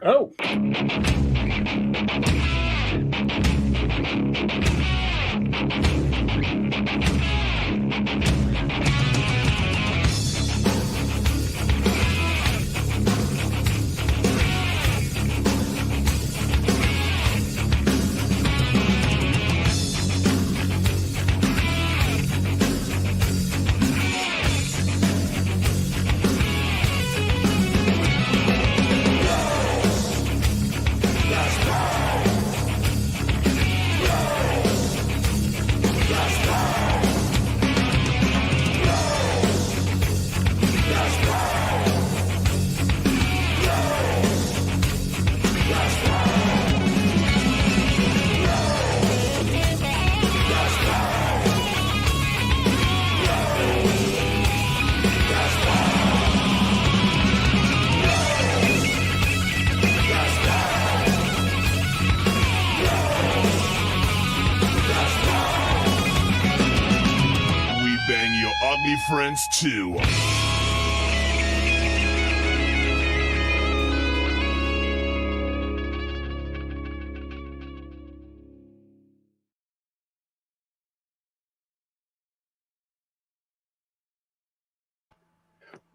Oh. Ugly Friends 2.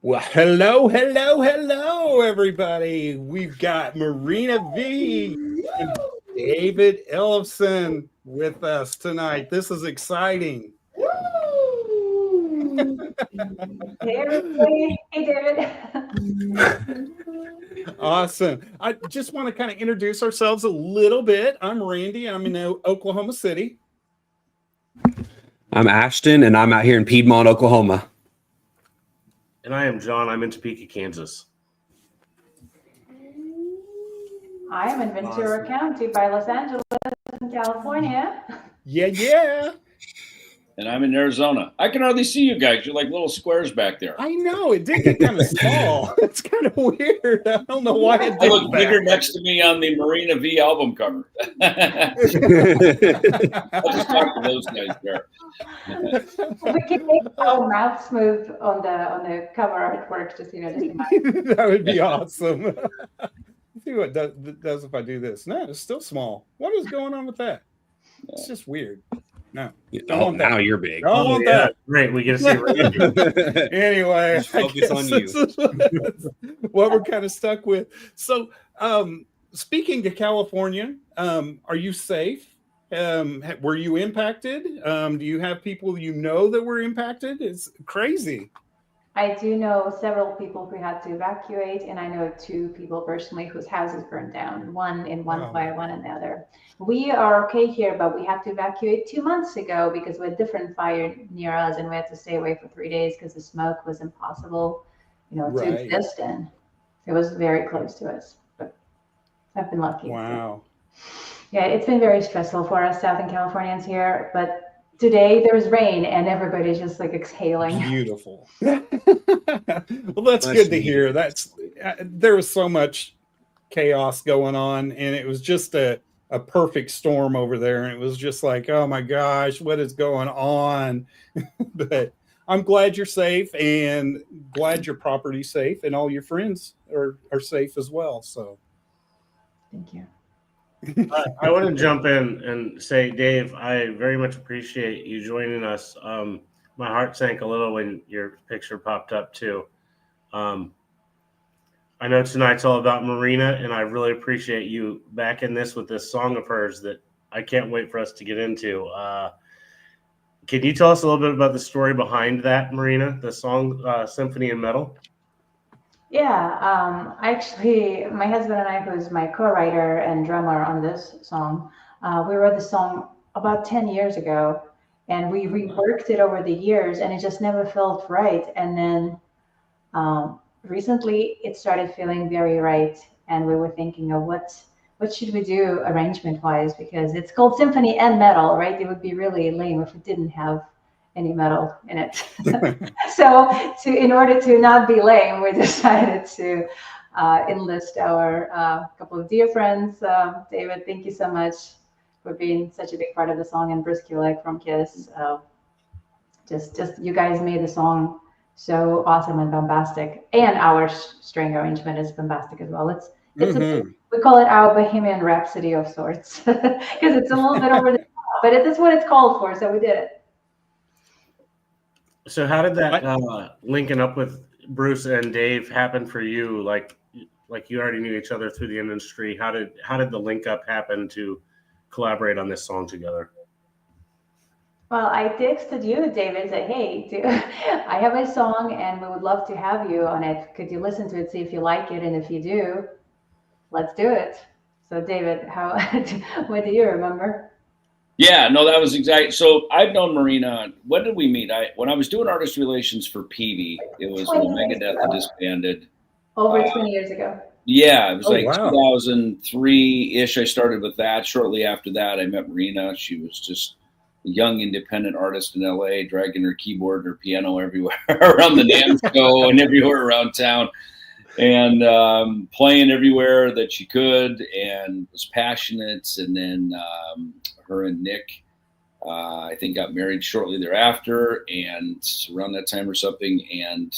Well, hello, everybody. We've got Marina V and David Ellison with us tonight. This is exciting. Hey, everybody. Hey, David. Awesome. I just want to kind of introduce ourselves a little bit. I'm Randy. I'm in Oklahoma City. I'm Ashton, and I'm out here in Piedmont, Oklahoma. And I am John. I'm in Topeka, Kansas. I am in Ventura County by Los Angeles in California. Yeah. And I'm in Arizona. I can hardly see you guys. You're like little squares back there. I know. It did get kind of small. It's kind of weird. I don't know why it did. I look bigger next to me on the Marina V album cover. I'll just talk to those guys there. We can make our mouths move on the cover artwork, just that would be awesome. Let's see what it does if I do this. No, it's still small. What is going on with that? It's just weird. No. Now you're big. Don't want that. Great. We get to see Randy. Anyway, just focus on you. What we're kind of stuck with. So, speaking to California, are you safe? Were you impacted? Do you have people you know that were impacted? It's crazy. I do know several people who had to evacuate, and I know 2 people personally whose houses burned down, one in one fire, one in the other. We are okay here, but we had to evacuate 2 months ago because we had a different fire near us, and we had to stay away for 3 days because the smoke was impossible, to exist in. It was very close to us, but I've been lucky. Wow. Yeah, it's been very stressful for us Southern Californians here, but today there was rain and everybody's just like exhaling. Beautiful. Well, that's good to hear. There was so much chaos going on, and it was just a perfect storm over there. And it was just like, oh my gosh, what is going on? But I'm glad you're safe, and glad your property's safe, and all your friends are safe as well. So thank you. I want to jump in and say, Dave, I very much appreciate you joining us. My heart sank a little when your picture popped up too. I know tonight's all about Marina, and I really appreciate you backing this with this song of hers that I can't wait for us to get into. Can you tell us a little bit about the story behind that, Marina, the song Symphony in Metal? Yeah, actually, my husband and I, who's my co-writer and drummer on this song, we wrote the song about 10 years ago, and we reworked it over the years, and it just never felt right. And then recently, it started feeling very right, and we were thinking of what should we do arrangement-wise, because it's called Symphony and Metal, right? It would be really lame if it didn't have any metal in it. So in order to not be lame, we decided to enlist our couple of dear friends. David, thank you so much for being such a big part of the song, and Bruce Kulick from Kiss. Just you guys made the song so awesome and bombastic, and our string arrangement is bombastic as well. It's we call it our Bohemian Rhapsody of sorts because it's a little bit over the top, but it is what it's called for, so we did it. So how did that linking up with Bruce and Dave happen for you? Like you already knew each other through the industry. How did the link up happen to collaborate on this song together? Well, I texted you, David, said, hey, I have a song and we would love to have you on it. Could you listen to it, see if you like it? And if you do, let's do it. So David, what do you remember? Yeah, no, that was exactly. So I've known Marina. When did we meet? When I was doing artist relations for Peavey, it was when Megadeth had disbanded. Over 20 years ago. Yeah, it was 2003-ish. I started with that. Shortly after that, I met Marina. She was just a young independent artist in LA, dragging her keyboard and her piano everywhere around the NAMM show and everywhere around town, and playing everywhere that she could, and was passionate. And then her and Nick, I think, got married shortly thereafter, and around that time or something. And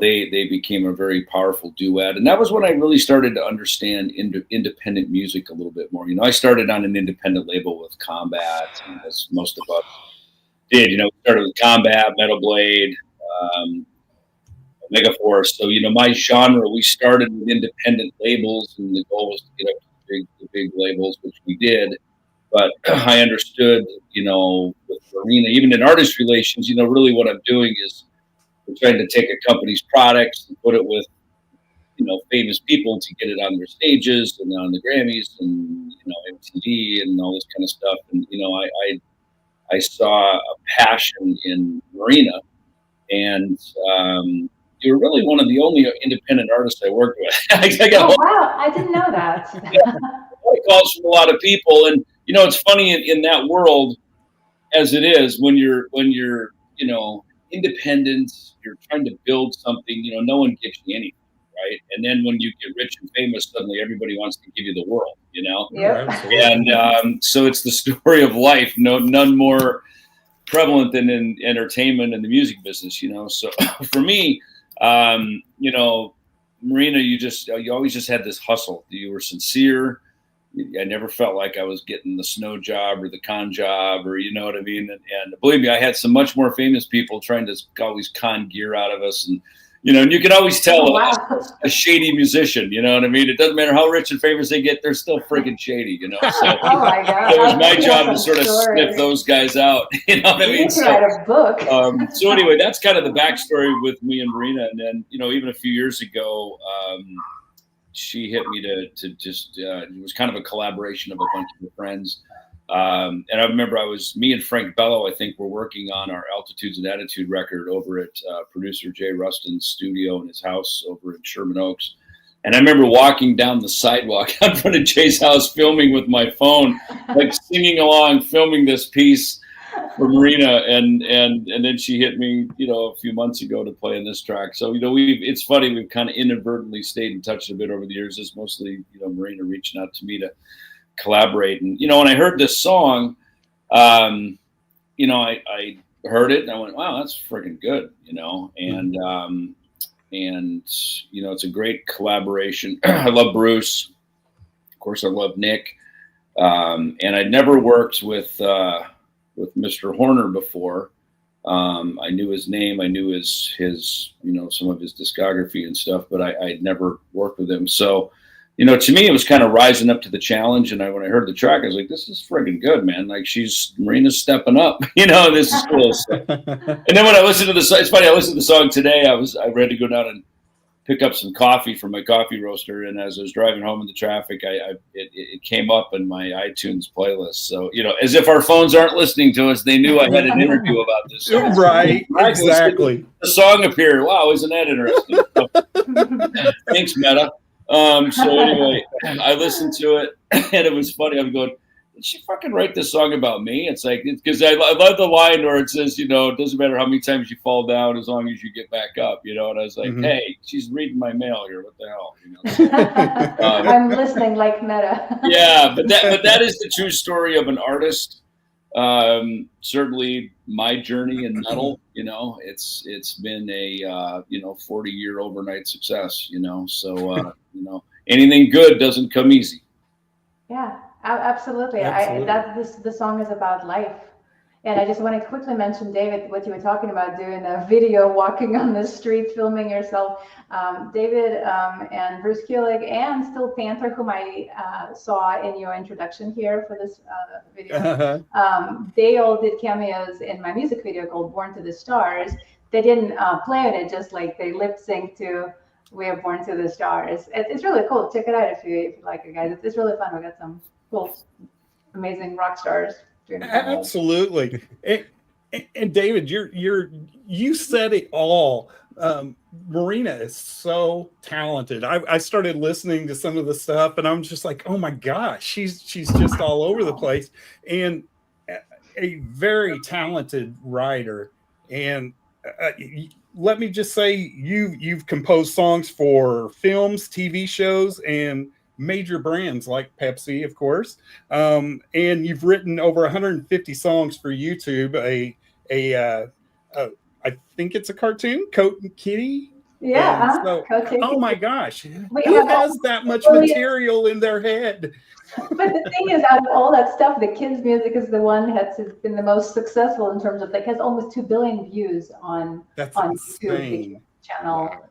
they became a very powerful duet. And that was when I really started to understand independent music a little bit more. I started on an independent label with Combat, as most of us did. We started with Combat, Metal Blade, Megaforce. So, my genre, we started with independent labels, and the goal was to get up to the big labels, which we did. But I understood, with Marina, even in artist relations, really what I'm doing is we're trying to take a company's products and put it with, famous people to get it on their stages and on the Grammys and, MTV and all this kind of stuff. And, I saw a passion in Marina, and you were really one of the only independent artists I worked with. Wow, I didn't know that. Calls from a lot of people. And, it's funny in that world, as it is, when you're independent, you're trying to build something, no one gives you anything, right? And then when you get rich and famous, suddenly everybody wants to give you the world, Yep. And so it's the story of life. None more prevalent than in entertainment and the music business, So for me, Marina, you always just had this hustle. You were sincere. I never felt like I was getting the snow job or the con job, or you know what I mean. And believe me, I had some much more famous people trying to always con gear out of us, and and you can always tell a shady musician. You know what I mean? It doesn't matter how rich and famous they get; they're still friggin' shady. So oh my God. it was my job to sort of sniff those guys out. You know what I mean? So, write a book. So anyway, that's kind of the backstory with me and Marina. And then even a few years ago, she hit me to just it was kind of a collaboration of a bunch of friends, and I remember me and Frank Bello, I think, were working on our Altitudes and Attitude record over at producer Jay Rustin's studio in his house over in Sherman Oaks. And I remember walking down the sidewalk in front of Jay's house, filming with my phone, like singing along, filming this piece for Marina, and then she hit me, a few months ago to play in this track. So, it's funny, we've kind of inadvertently stayed in touch a bit over the years. It's mostly, Marina reaching out to me to collaborate. And, when I heard this song, I heard it and I went, wow, that's freaking good, and it's a great collaboration. I love Bruce. Of course, I love Nick. And I'd never worked with Mr. Horner before. I knew his name. I knew his some of his discography and stuff, but I'd never worked with him. So, to me, it was kind of rising up to the challenge. And when I heard the track, I was like, this is friggin' good, man. Like, Marina's stepping up, this is cool. So, and then when I listened to the song, it's funny, I listened to the song today. I ready to go down and pick up some coffee from my coffee roaster, and as I was driving home in the traffic, it came up in my iTunes playlist. So as if our phones aren't listening to us, they knew I had an interview about this song. Right, exactly. The song appeared. Wow, isn't that interesting? So, thanks, Meta. So anyway, I listened to it, and it was funny. I'm going, did she fucking write this song about me? It's like, because I love the line where it says, you know, it doesn't matter how many times you fall down as long as you get back up, you know. And I was like, hey, she's reading my mail here. What the hell? You know? I'm listening like Meta. Yeah, but that is the true story of an artist. Certainly my journey in metal, you know, it's been a 40-year overnight success, you know. So you know, anything good doesn't come easy. Yeah, absolutely. The song is about life. And I just want to quickly mention, David, what you were talking about, doing a video, walking on the street, filming yourself. David and Bruce Kulick and Steel Panther, whom I saw in your introduction here for this video, they all did cameos in my music video called Born to the Stars. They didn't play on it, just like they lip sync to We Are Born to the Stars. It's really cool. Check it out if you like it, guys. It's really fun. We got some cool, amazing rock stars. Absolutely. And David, you said it all. Marina is so talented. I started listening to some of the stuff and I'm just like, oh my gosh, she's just all over the place, and a very talented writer. And let me just say, you've composed songs for films, TV shows, and major brands like Pepsi, of course. And you've written over 150 songs for YouTube. I think it's a cartoon, Coat and Kitty. Yeah. So, oh my gosh, Who has that much material in their head? But the thing is, out of all that stuff, the kids' music is the one that's been the most successful in terms of, like, has almost 2 billion views on YouTube channel. Wow.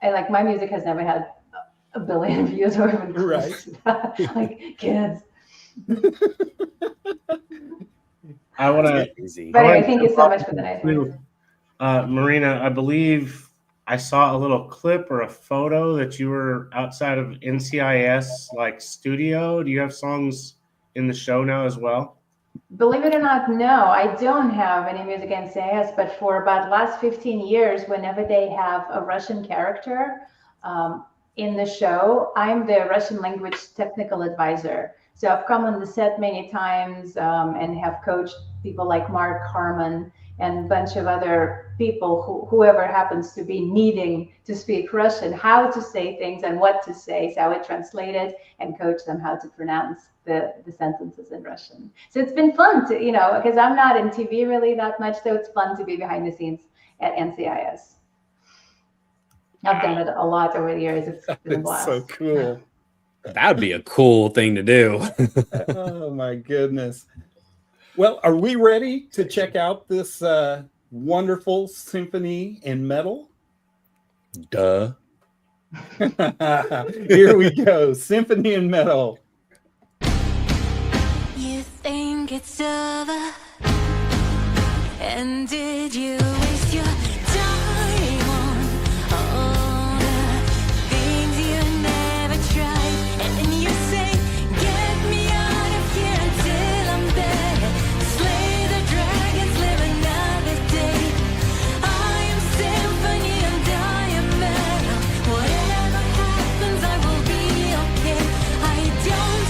And like my music has never had 1 billion views or even close to that. Like, kids. I want to. But anyway, thank you so much for the nice words. Marina, I believe I saw a little clip or a photo that you were outside of NCIS like studio. Do you have songs in the show now as well? Believe it or not, no, I don't have any music in NCIS, but for about the last 15 years, whenever they have a Russian character in the show, I'm the Russian language technical advisor. So I've come on the set many times and have coached people like Mark Harmon and a bunch of other people, whoever happens to be needing to speak Russian, how to say things and what to say. So I would translate it and coach them how to pronounce the sentences in Russian. So it's been fun to, you know, because I'm not in TV really that much, so it's fun to be behind the scenes at NCIS. I've done it a lot over the years. It's been a blast. So cool. That would be a cool thing to do. Oh my goodness. Well, are we ready to check out this wonderful symphony in metal? Duh. Here we go. Symphony in metal. You think it's over? And did you waste your time on all the things you never tried? And you say, get me out of here until I'm better. Slay the dragons, live another day. I am symphony and I am metal. Whatever happens, I will be okay. I don't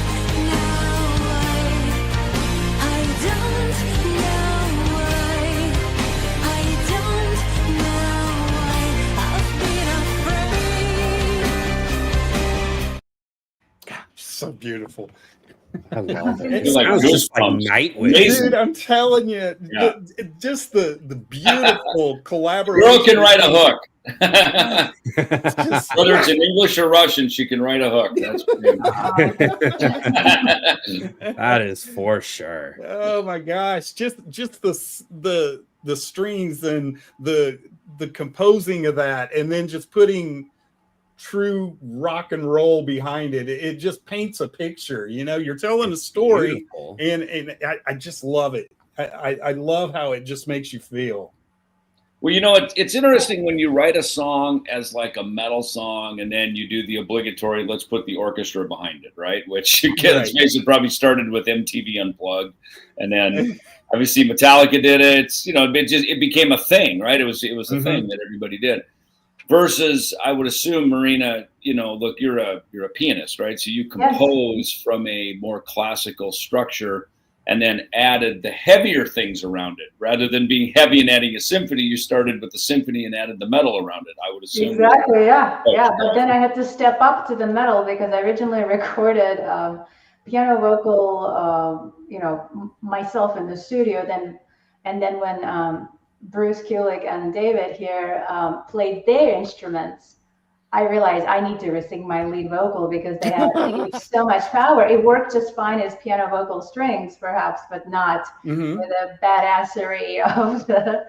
know why. I don't know why. I don't know why. I've been afraid. God, so beautiful. I love it. It's like Sounds just like goosebumps. Nightwish. Amazing. Dude, I'm telling you, Yeah. just the beautiful collaboration. Girl can write a hook. Just- Whether it's in English or Russian, she can write a hook. That's great. That is for sure. Oh my gosh, just the strings and the composing of that, and then just putting true rock and roll behind it. It just paints a picture. You know, you're telling a story, Beautiful. and I just love it. I love how it just makes you feel. Well, you know, it's interesting when you write a song as like a metal song, and then you do the obligatory, let's put the orchestra behind it, right? Which, let's face it, probably started with MTV Unplugged, and then obviously Metallica did it. You know, it became a thing, right? It was a thing that everybody did. versus I would assume, Marina, you know, look, you're a pianist, right? So you compose from a more classical structure and then added the heavier things around it. Rather than being heavy and adding a symphony, you started with the symphony and added the metal around it, I would assume. Exactly, yeah. But then I had to step up to the metal because I originally recorded piano vocal, you know, myself in the studio. And then when Bruce Kulick and David here played their instruments, I realized I need to sing my lead vocal because they had so much power. It worked just fine as piano vocal strings, perhaps, but not with the badassery of the.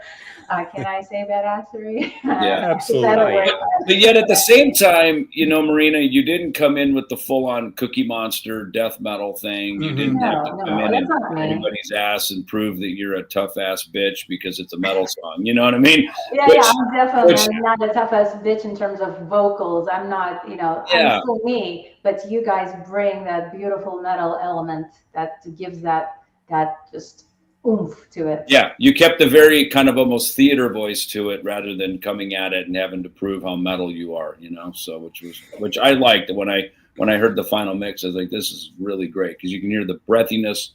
Can I say badassery? Yeah, absolutely. But yet at the same time, you know, Marina, you didn't come in with the full-on Cookie Monster death metal thing. You didn't have to come in and anybody's ass and prove that you're a tough ass bitch because it's a metal song. You know what I mean? Yeah, I'm definitely not the toughest bitch in terms of vocals. I'm not, you know, I'm still me, but you guys bring that beautiful metal element that gives that just oomph to it. Yeah, you kept a very kind of almost theater voice to it rather than coming at it and having to prove how metal you are, you know. So which I liked when I heard the final mix. I was like, this is really great because you can hear the breathiness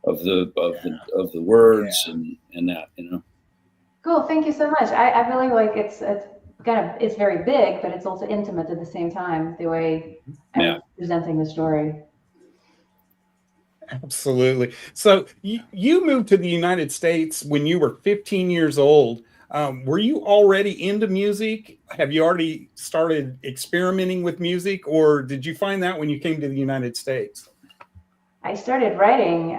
of the words and that, you know. Cool, thank you so much. I really like it's very big, but it's also intimate at the same time. The way I'm presenting the story. Absolutely. So you moved to the United States when you were 15 years old. Were you already into music? Have you already started experimenting with music, or did you find that when you came to the United States? I started writing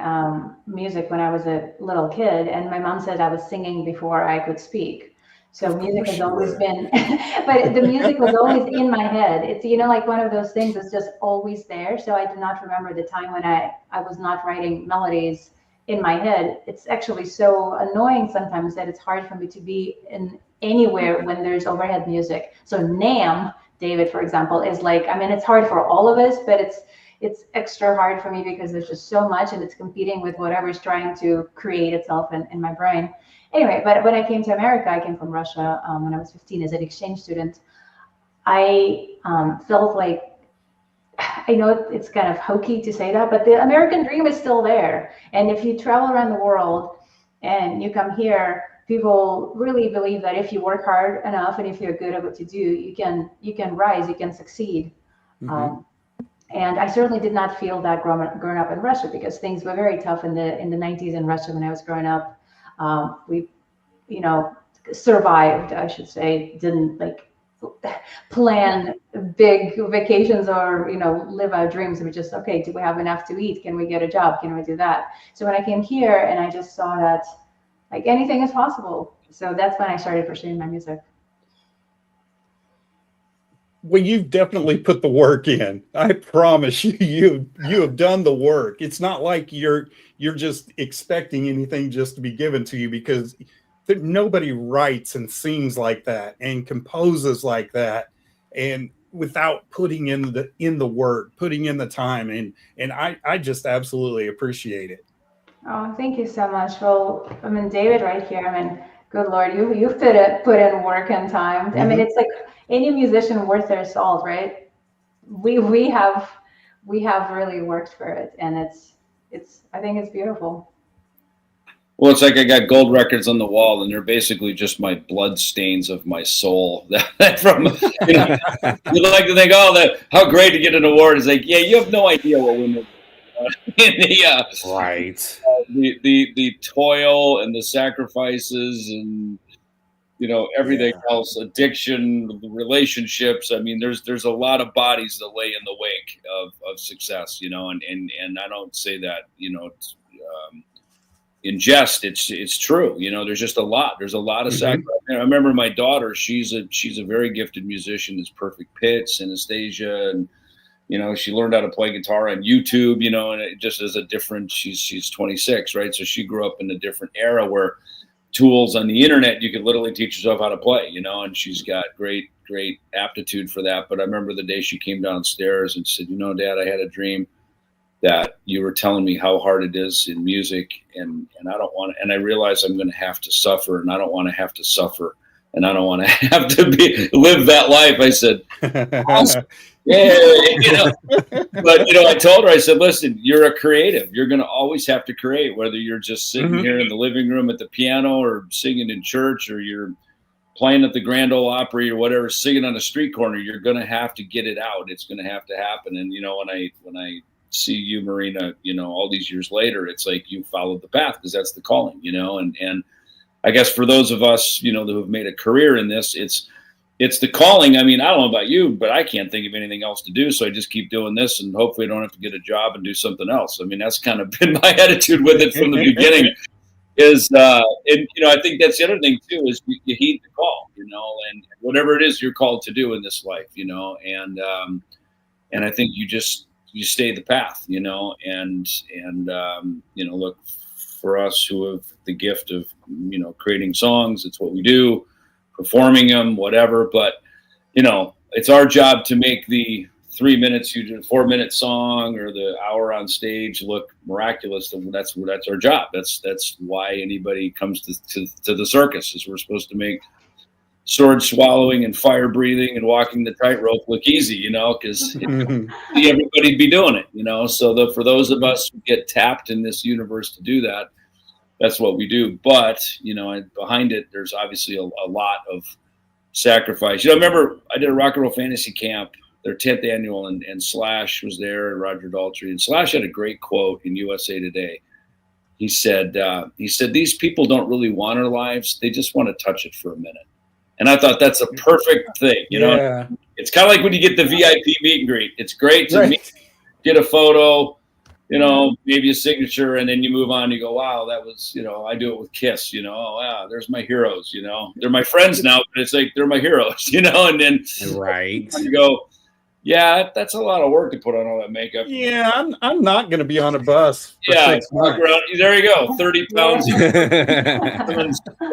music when I was a little kid, and my mom said I was singing before I could speak. So music has always been, but the music was always in my head. It's, you know, like one of those things that's just always there. So I do not remember the time when I was not writing melodies in my head. It's actually so annoying sometimes that it's hard for me to be in anywhere when there's overhead music. So NAMM, David, for example, is like, I mean, it's hard for all of us, but it's extra hard for me because there's just so much and it's competing with whatever's trying to create itself in my brain. Anyway, but when I came to America, I came from Russia when I was 15 as an exchange student. I felt like, I know it's kind of hokey to say that, but the American dream is still there. And if you travel around the world and you come here, people really believe that if you work hard enough and if you're good at what you do, you can rise, you can succeed. And I certainly did not feel that growing up in Russia because things were very tough in the 90s in Russia when I was growing up. We, you know, survived, I should say, didn't like plan big vacations or, you know, live our dreams. We just, okay, do we have enough to eat? Can we get a job? Can we do that? So when I came here and I just saw that like anything is possible. So that's when I started pursuing my music. Well, you've definitely put the work in. I promise you have done the work. It's not like you're just expecting anything just to be given to you, because nobody writes and sings like that and composes like that and without putting in the work, putting in the time, and I just absolutely appreciate it. Oh, thank you so much. Well, I mean, David right here, I mean, good Lord, you've put in work and time. I mean, it's like any musician worth their salt, right? We have really worked for it, and it's I think it's beautiful. Well, it's like I got gold records on the wall, and they're basically just my blood stains of my soul. From, you know, you like to think, oh, how great to get an award. It's like, yeah, you have no idea what women right. The toil and the sacrifices and, you know, everything else, addiction, the relationships. I mean, there's a lot of bodies that lay in the wake of success, you know, and I don't say that, you know, in jest. It's true. You know, there's just a lot. There's a lot of sacrifice. I remember my daughter. She's a very gifted musician. It's perfect pitch, synesthesia, and you know, she learned how to play guitar on YouTube. You know, and it just is a different. She's 26, right? So she grew up in a different era where tools on the internet you could literally teach yourself how to play. You know, and she's got great aptitude for that. But I remember the day she came downstairs and said, "You know, Dad, I had a dream that you were telling me how hard it is in music, and I don't want to, and I realize I'm going to have to suffer, and I don't want to have to suffer, and I don't want to have to live that life. I said, awesome. Yeah, but I told her, I said, listen, you're a creative. You're going to always have to create, whether you're just sitting here in the living room at the piano or singing in church, or you're playing at the Grand Ole Opry or whatever, singing on a street corner. You're going to have to get it out. It's going to have to happen. And when I see you, Marina, all these years later, it's like you followed the path because that's the calling, and I guess for those of us, who have made a career in this, it's the calling. I mean, I don't know about you, but I can't think of anything else to do. So I just keep doing this, and hopefully I don't have to get a job and do something else. I mean, that's kind of been my attitude with it from the beginning. I think that's the other thing too, is you heed the call, and whatever it is you're called to do in this life, and I think you stay the path, look, for us who have the gift of, creating songs, it's what we do, performing them, whatever. But, it's our job to make the 3 minutes, 4-minute song or the hour on stage look miraculous. And that's our job. That's why anybody comes to the circus, is we're supposed to make sword swallowing and fire breathing and walking the tightrope look easy, because everybody be doing it, so for those of us who get tapped in this universe to do that, that's what we do. But, behind it, there's obviously a lot of sacrifice. I remember I did a rock and roll fantasy camp, their 10th annual, and Slash was there, and Roger Daltrey, and Slash had a great quote in USA Today. He said, these people don't really want our lives. They just want to touch it for a minute. And I thought that's a perfect thing. It's kind of like when you get the VIP meet and greet. It's great to meet, get a photo, maybe a signature, and then you move on. You go, wow, that was, I do it with Kiss, oh, wow, there's my heroes, they're my friends now, but it's like, they're my heroes, and then you go, yeah, that's a lot of work to put on all that makeup. Yeah, I'm not going to be on a bus. Walk around, there you go, 30 pounds of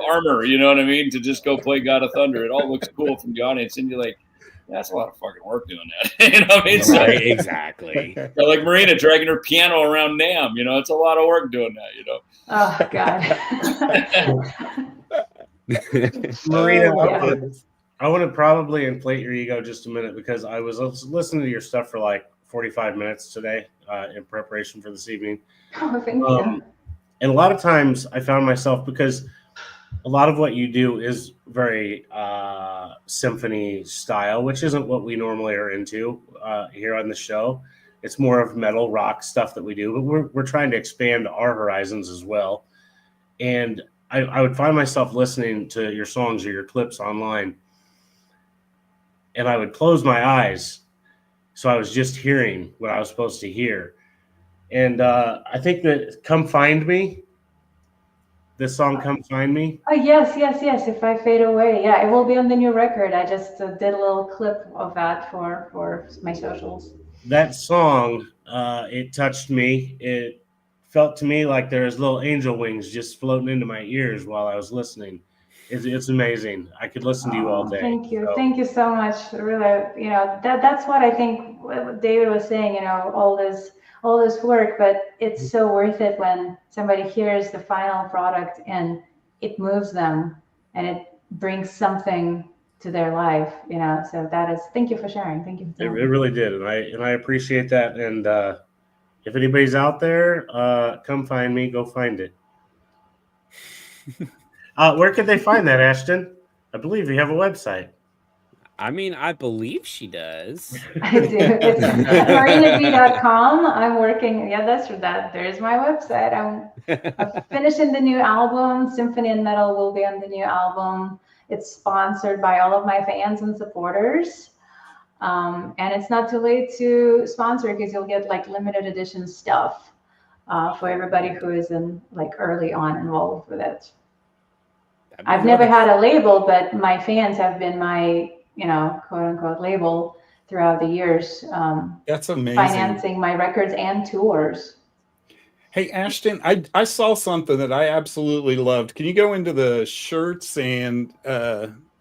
armor, you know what I mean, to just go play God of Thunder. It all looks cool from the audience, and you're like, that's a lot of fucking work doing that. You know what I mean? So, exactly. Like Marina dragging her piano around NAMM, it's a lot of work doing that, Oh, God. Marina, I want to probably inflate your ego just a minute, because I was listening to your stuff for like 45 minutes today in preparation for this evening. Oh, thank you. And a lot of times I found myself, because a lot of what you do is very symphony style, which isn't what we normally are into here on the show. It's more of metal rock stuff that we do, but we're trying to expand our horizons as well. And I would find myself listening to your songs or your clips online, and I would close my eyes, so I was just hearing what I was supposed to hear. And I think that "Come Find Me," this song "Come Find Me." Oh, yes. If I Fade Away. Yeah, it will be on the new record. I just did a little clip of that for my socials. That song, it touched me. It felt to me like there's little angel wings just floating into my ears while I was listening. It's amazing. I could listen to you all day. Thank you. Thank you so much. Really, that's what I think what David was saying, all this work, but it's so worth it when somebody hears the final product and it moves them and it brings something to their life, so thank you for sharing. Thank you. It really did. And I appreciate that. And if anybody's out there, come find me, go find it. Where could they find that, Ashton? I believe you have a website. I mean, I believe she does. I do. It's marinav.com. I'm working. Yeah, that's that. There's my website. I'm finishing the new album. Symphony and Metal will be on the new album. It's sponsored by all of my fans and supporters. And it's not too late to sponsor, because you'll get like limited edition stuff for everybody who is early on involved with it. I've never had a label, but my fans have been my, quote unquote label throughout the years. That's amazing. Financing my records and tours. Hey, Ashton, I saw something that I absolutely loved. Can you go into the shirts and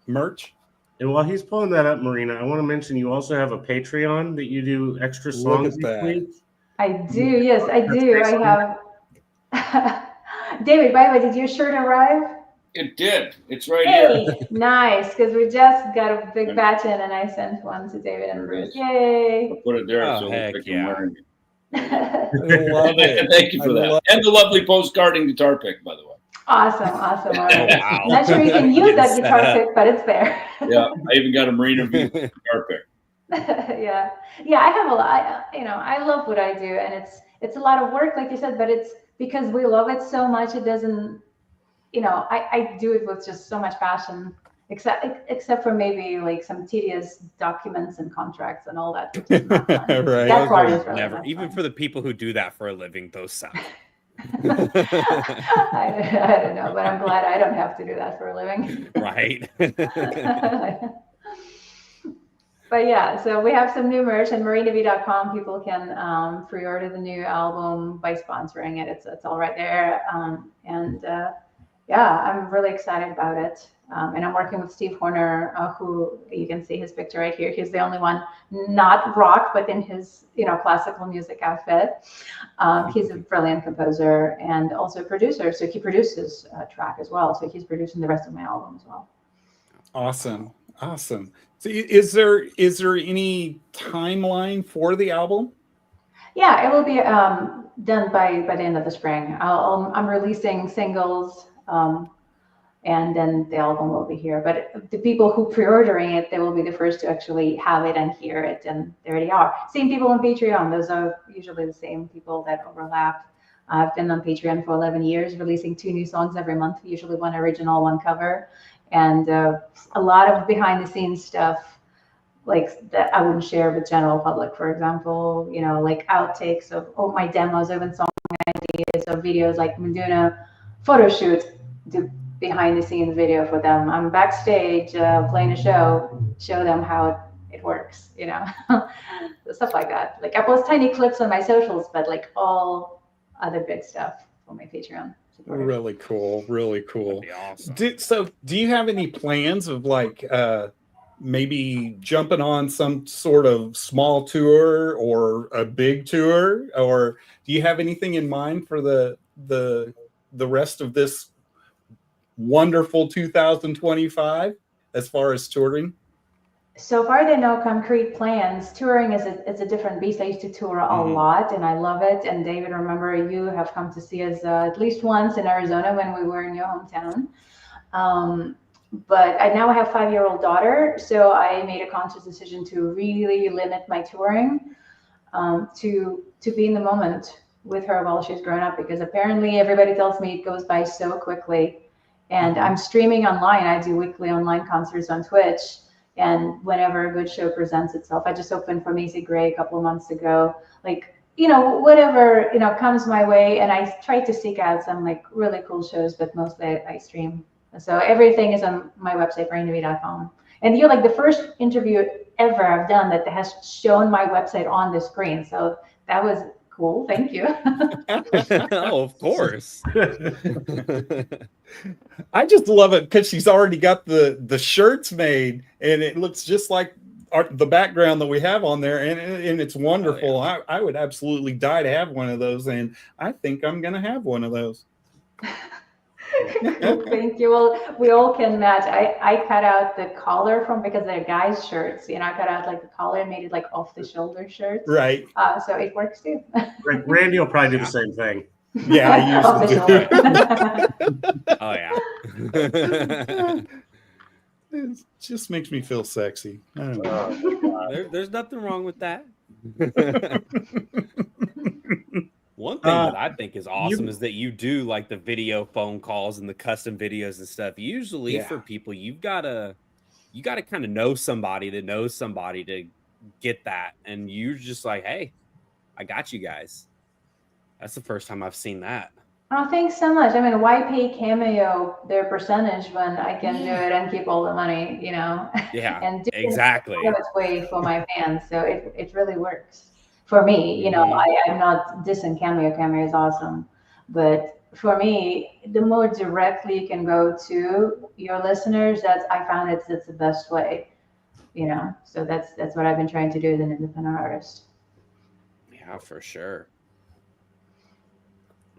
merch? And while he's pulling that up, Marina, I want to mention you also have a Patreon that you do extra songs each week. I do. Yes, I do. I have. David, by the way, did your shirt arrive? It did. It's right Hey, here. nice, because we just got a big batch in, and I sent one to David and There it Bruce. is. Yay! I'll put it there Oh, so it looks heck like I'm yeah. wearing it. I love it. Thank you for I that. love And the lovely postcarding guitar pick, by the way. Awesome. All Oh, right. wow. I'm not sure you can use Getting that set guitar up. pick, but it's there. Yeah, I even got a Marina V guitar pick. Yeah, I have a lot. I love what I do, and it's a lot of work, like you said, but it's because we love it so much. It doesn't, I do it with just so much passion. Except for maybe like some tedious documents and contracts and all that, which is not fun. Right. That part Those is are really never, not even fun. for the people who do that for a living, those suck. I don't know, but I'm glad I don't have to do that for a living. Right. But yeah, so we have some new merch and marinav.com. People can pre-order the new album by sponsoring it. It's all right there. Yeah, I'm really excited about it. And I'm working with Steve Horner, who you can see his picture right here. He's the only one not rock, but in his classical music outfit. He's a brilliant composer and also a producer. So he produces a track as well. So he's producing the rest of my album as well. Awesome. So is there any timeline for the album? Yeah, it will be done by the end of the spring. I'm releasing singles, and then the album will be here. But the people who pre-ordering it, they will be the first to actually have it and hear it, and there they are. Same people on Patreon. Those are usually the same people that overlap. I've been on Patreon for 11 years, releasing 2 new songs every month, usually one original, one cover, and a lot of behind-the-scenes stuff like that I wouldn't share with general public. For example, like outtakes of my demos, even song ideas, or videos, like I'm doing a photo shoot, do behind the scenes video for them. I'm backstage playing a show them how it works, stuff like that. Like I post tiny clips on my socials, but like all other big stuff for my Patreon supporters. Really cool. That'd be awesome. So do you have any plans of like maybe jumping on some sort of small tour or a big tour, or do you have anything in mind for the rest of this wonderful 2025 as far as touring? So far, there are no concrete plans. Touring is a different beast. I used to tour a lot, and I love it. And David, remember you have come to see us at least once in Arizona when we were in your hometown. But I now have a 5-year-old daughter, so I made a conscious decision to really limit my touring, to be in the moment with her while she's grown up, because apparently everybody tells me it goes by so quickly. And I'm streaming online. I do weekly online concerts on Twitch. And whenever a good show presents itself, I just opened for Macy Gray a couple of months ago. Like, whatever, comes my way. And I try to seek out some like really cool shows, but mostly I stream. So everything is on my website, marinav.com. And you're like the first interview ever I've done that has shown my website on the screen. So that was cool. Thank you. Oh, of course. I just love it because she's already got the shirts made, and it looks just like the background that we have on there, and it's wonderful. Oh, yeah. I would absolutely die to have one of those, and I think I'm gonna have one of those. Thank you. Well, we all can match. I cut out the collar because they're guys' shirts. I cut out like the collar and made it like off the shoulder shirts. Right. So it works too. Randy will probably do the same thing. Yeah, I Off the usually shoulder. Oh, yeah. do. It just makes me feel sexy. I don't know. There's nothing wrong with that. One thing that I think is awesome is that you do like the video phone calls and the custom videos and stuff. Usually for people, you gotta kind of know somebody that knows somebody to get that. And you're just like, hey, I got you guys. That's the first time I've seen that. Oh, thanks so much. I mean, why pay Cameo their percentage when I can do it and keep all the money, Yeah, and do exactly. it its way for my fans. So it really works for me. I'm not dissing Cameo. Cameo is awesome. But for me, the more directly you can go to your listeners, I found it's the best way, So that's what I've been trying to do as an independent artist. Yeah, for sure.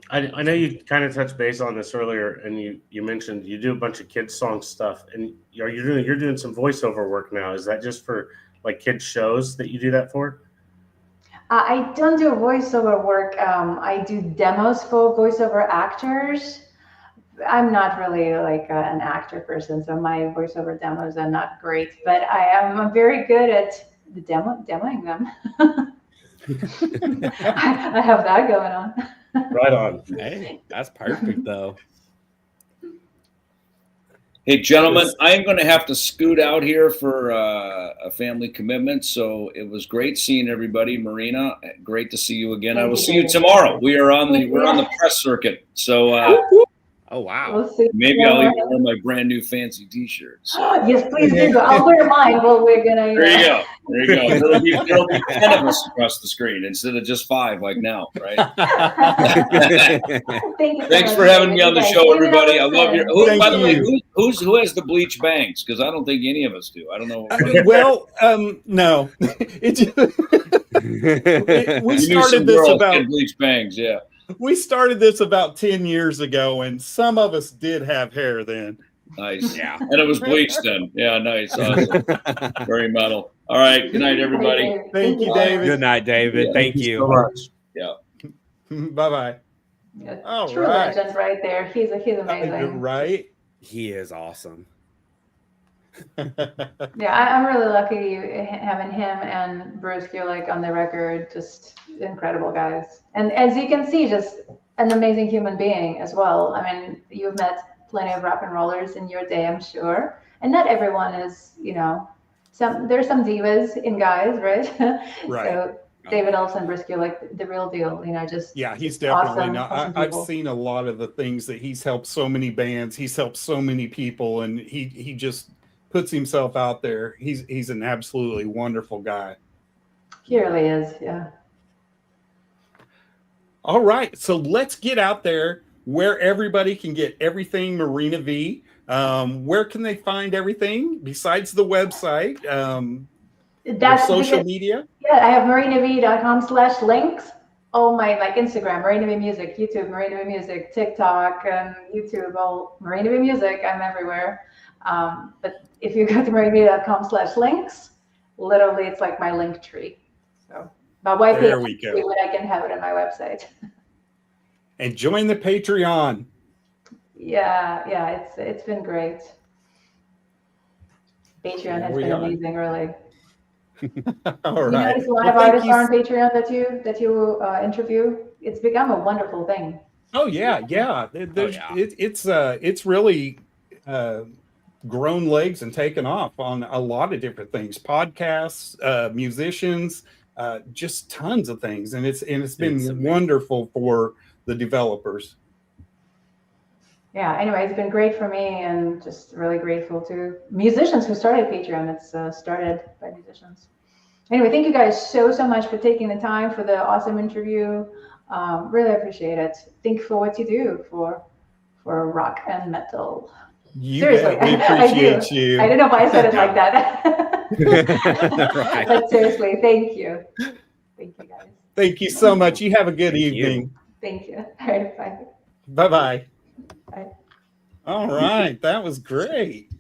I know you kind of touched base on this earlier, and you mentioned you do a bunch of kids song stuff, and you're doing some voiceover work now. Is that just for like kids shows that you do that for? I don't do voiceover work. I do demos for voiceover actors. I'm not really like an actor person, so my voiceover demos are not great. But I am very good at the demoing them. I have that going on. Right on. Hey, that's perfect though. Hey, gentlemen, I'm going to have to scoot out here for a family commitment. So it was great seeing everybody. Marina, great to see you again. I will see you tomorrow. We're on the press circuit. So Oh wow. We'll see. maybe I'll even wear my brand new fancy T-shirts. Yes, please do. I'll wear mine. Well, we're gonna. There you go. There you go. There'll be 10 of us across the screen instead of just 5 like now, right? Thank you. Thanks for having me on the show, everybody. I love your. By the way, who has the bleach bangs? Because I don't think any of us do. I don't know. Well, no. We started this about bleach bangs. Yeah. We started this about 10 years ago, and some of us did have hair then. Nice. Yeah. And it was bleached then. Yeah, nice. Awesome. Very metal. All right. Good night, everybody. Thank you, David. Good night, David. Yeah, Thank you. So much. Yeah. Bye-bye. Yeah, All true right. legend right there. He's amazing. Right? He is awesome. Yeah, I'm really lucky having him and Bruce. You're like on the record, just incredible guys. And as you can see, just an amazing human being as well. I mean, you've met plenty of rock and rollers in your day, I'm sure. And not everyone is, there's some divas in guys, right? Right. So David Ellison, Bruce, you're like the real deal. Yeah, he's definitely awesome, not. awesome I've people. seen a lot of the things that he's helped so many bands. He's helped so many people, and he just puts himself out there. He's an absolutely wonderful guy. He really is, yeah. All right, so let's get out there where everybody can get everything Marina V. Where can they find everything besides the website? That's social media? Yeah, I have marinav.com/links. All my Instagram, Marina V Music, YouTube, Marina V Music, TikTok, YouTube, all Marina V Music. I'm everywhere. But if you go to marinav.com/links, literally it's like my link tree. So my wife There we go. But I can have it on my website. And join the Patreon. Yeah, it's been great. Patreon has been amazing, really. All right. You notice a lot of artists are on Patreon that you interview. It's become a wonderful thing. Oh yeah. It's really grown legs and taken off on a lot of different things, podcasts, musicians, just tons of things, and it's been wonderful for the developers. Yeah, anyway, it's been great for me, and just really grateful to musicians who started Patreon. It's started by musicians. Anyway, thank you guys so much for taking the time for the awesome interview. Really appreciate it. Thank you for what you do for rock and metal. Seriously, we appreciate you. I don't know if I said it like that. Right. But seriously, thank you. Thank you, guys. Thank you so much. You have a good evening. Thank you. All right, bye. Bye-bye. Bye. All right. That was great.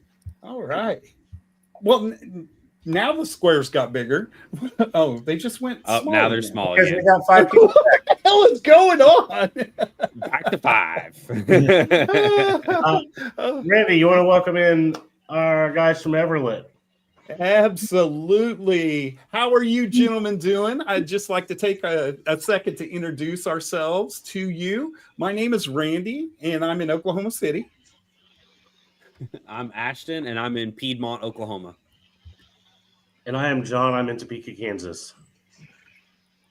All right. Well, now the squares got bigger. Oh, they just went up. Now they're small Because again. we got 5 people. What the hell is going on? Back to 5. Randy, you want to welcome in our guys from Everlit? Absolutely. How are you gentlemen doing? I'd just like to take a second to introduce ourselves to you. My name is Randy, and I'm in Oklahoma City. I'm Ashton, and I'm in Piedmont, Oklahoma. And I am John. I'm in Topeka, Kansas.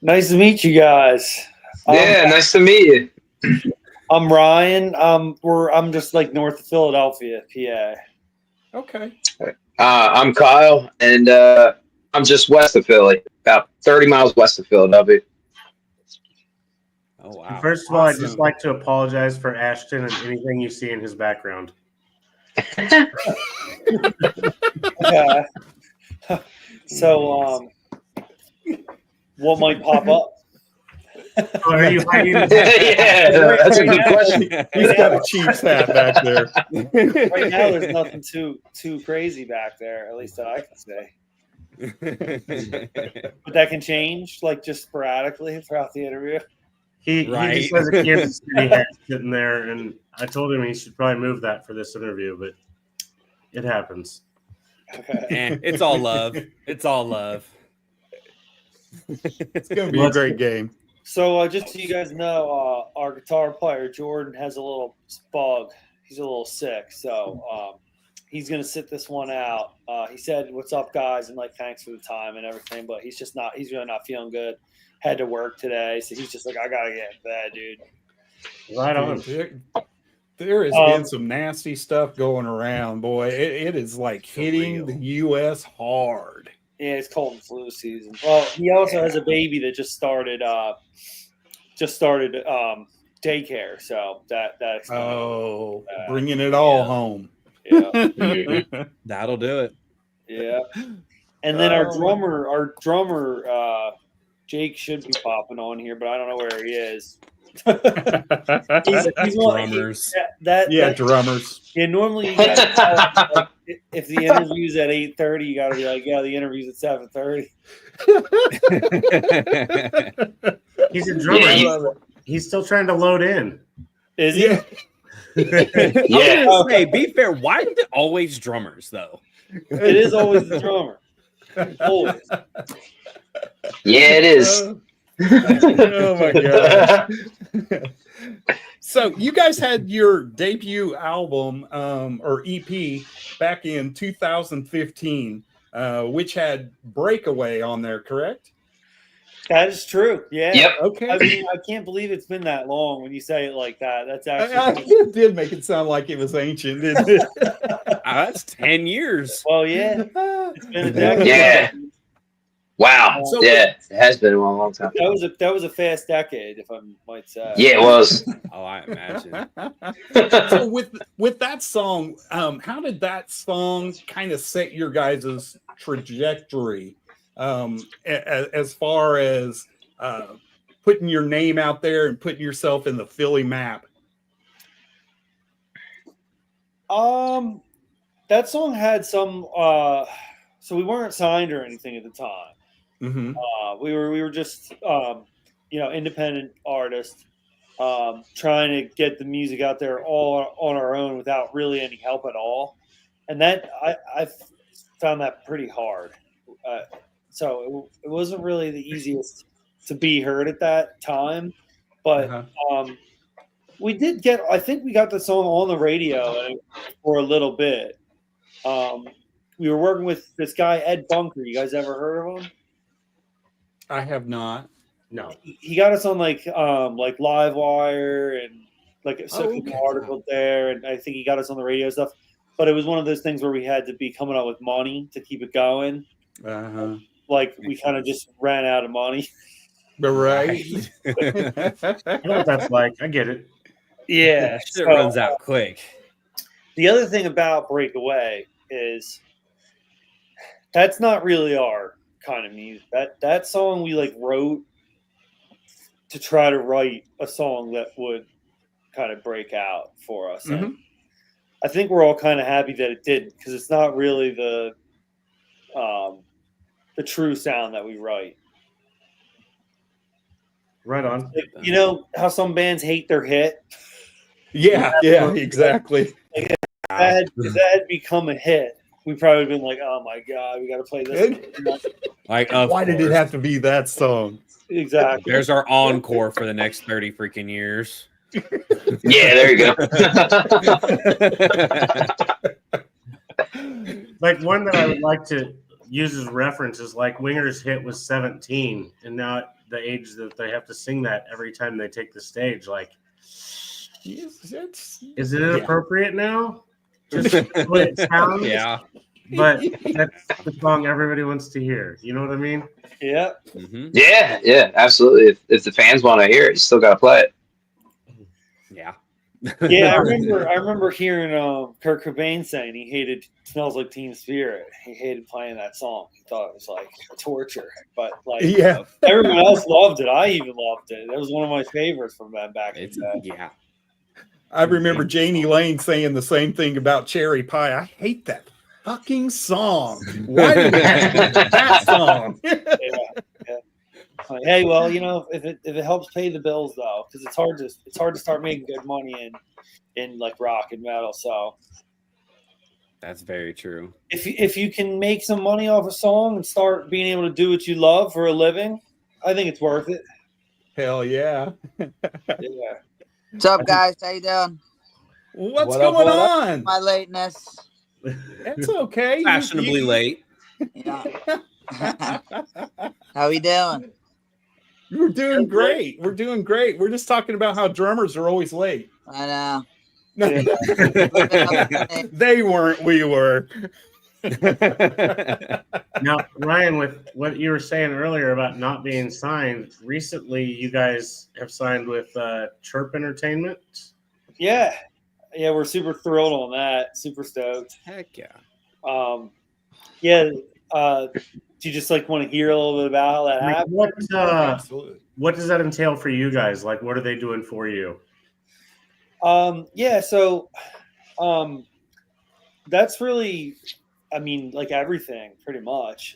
Nice to meet you guys. Yeah, nice to meet you. I'm Ryan. I'm just like north of Philadelphia, PA. Okay. I'm Kyle, and I'm just west of Philly, about 30 miles west of Philadelphia. Oh, wow. First of all, I'd just like to apologize for Ashton and anything you see in his background. Yeah. So, what might pop up? Oh, are you hiding? Yeah, that's a good question. He's got a Chiefs hat back there. Right now, there's nothing too crazy back there. At least that I can say. But that can change, like just sporadically throughout the interview. He Right. just has a Kansas City hat sitting there, and I told him he should probably move that for this interview, but it happens. Okay. It's all love. It's all love. It's going to be a great game. So just so you guys know, our guitar player Jordan has a little bug. He's a little sick, so he's gonna sit this one out. He said, "What's up, guys?" and like, "Thanks for the time and everything," but he's just not. He's really not feeling good. Had to work today, so he's just like, "I gotta get in bed, dude." Right on. There has been some nasty stuff going around, boy. It is like hitting the U.S. hard. Yeah, it's cold and flu season. Well, he also has a baby that just started daycare, so that explains bringing it all home. Yeah. That'll do it. Yeah. And then our drummer, Jake should be popping on here, but I don't know where he is. he's Drummers. Drummers. Yeah, normally you guys tell, like, if the interview's at 8:30, you got to be like, yeah, the interview's at 7:30. He's a drummer. Yeah, He's still trying to load in. Is he? Yeah. Hey, be fair. Why is it always drummers though? It is always the drummer. Always. Yeah, it is. Oh my god. So you guys had your debut album or EP back in 2015, which had Breakaway on there, correct? That is true. Yeah. Yep. Okay. I mean, I can't believe it's been that long when you say it like that. That's actually It did make it sound like it was ancient, didn't it? That's 10 years. well, yeah. It's been a decade. Yeah. Wow. So- Yeah, it has been a long time. That was a fast decade, if I might say. Yeah, it was. Oh, I imagine. So with that song, how did that song kind of set your guys' trajectory as far as putting your name out there and putting yourself in the Philly map? That song had some. So we weren't signed or anything at the time. Mm-hmm. We were just independent artists trying to get the music out there all on our own without really any help at all, and that I found that pretty hard. So it wasn't really the easiest to be heard at that time, but we did get. I think we got the song on the radio for a little bit. We were working with this guy Ed Bunker. You guys ever heard of him? I have not. No. He got us on like Livewire and like a article there, and I think he got us on the radio stuff. But it was one of those things where we had to be coming up with money to keep it going. Like we kind of just ran out of money. Right. I know what that's like. I get it. Yeah, Shit runs out quick. The other thing about Breakaway is that's not really our kind of music. That song we like wrote to try to write a song that would kind of break out for us. Mm-hmm. And I think we're all kind of happy that it didn't, because it's not really the true sound that we write. Right on. You know how some bands hate their hit? Yeah, exactly. If that had become a hit, we probably would have been like, oh my God, we got to play this. Like, Why did it have to be that song? Exactly. There's our encore for the next 30 freaking years. Yeah, there you go. Like one that I would like to use as reference is like Winger's hit was 17, and now at the age that they have to sing that every time they take the stage. Like, is it inappropriate now? Just the way it sounds? Yeah. But that's the song everybody wants to hear. You know what I mean? Yeah. Mm-hmm. Yeah, absolutely. If the fans want to hear it, you still got to play it. Yeah. Yeah, I remember hearing Kurt Cobain saying he hated "Smells Like Teen Spirit." He hated playing that song. He thought it was like torture. But like, Yeah. everyone else loved it. I even loved it. That was one of my favorites from that back in the day. Yeah. I remember Janie Lane saying the same thing about Cherry Pie. I hate that fucking song. Why do you have that song? Yeah. Like, hey, well, you know, if it helps pay the bills though, because it's hard to start making good money in like rock and metal. So That's very true. if you can make some money off a song and start being able to do what you love for a living, I think it's worth it. Hell yeah. Yeah. What's up, guys? How you doing? What's going on? My lateness. It's okay. Fashionably late. Yeah. How we doing? We're doing great. We're doing great. We're just talking about how drummers are always late. I know. They weren't. We were. Now, Ryan, with what you were saying earlier about not being signed, recently you guys have signed with Chirp Entertainment. Yeah, we're super thrilled on that. Super stoked. Heck yeah. Yeah. Do you just like want to hear a little bit about how that happened? Absolutely. What does that entail for you guys? Like, what are they doing for you? Yeah, so that's really, I mean, like everything pretty much.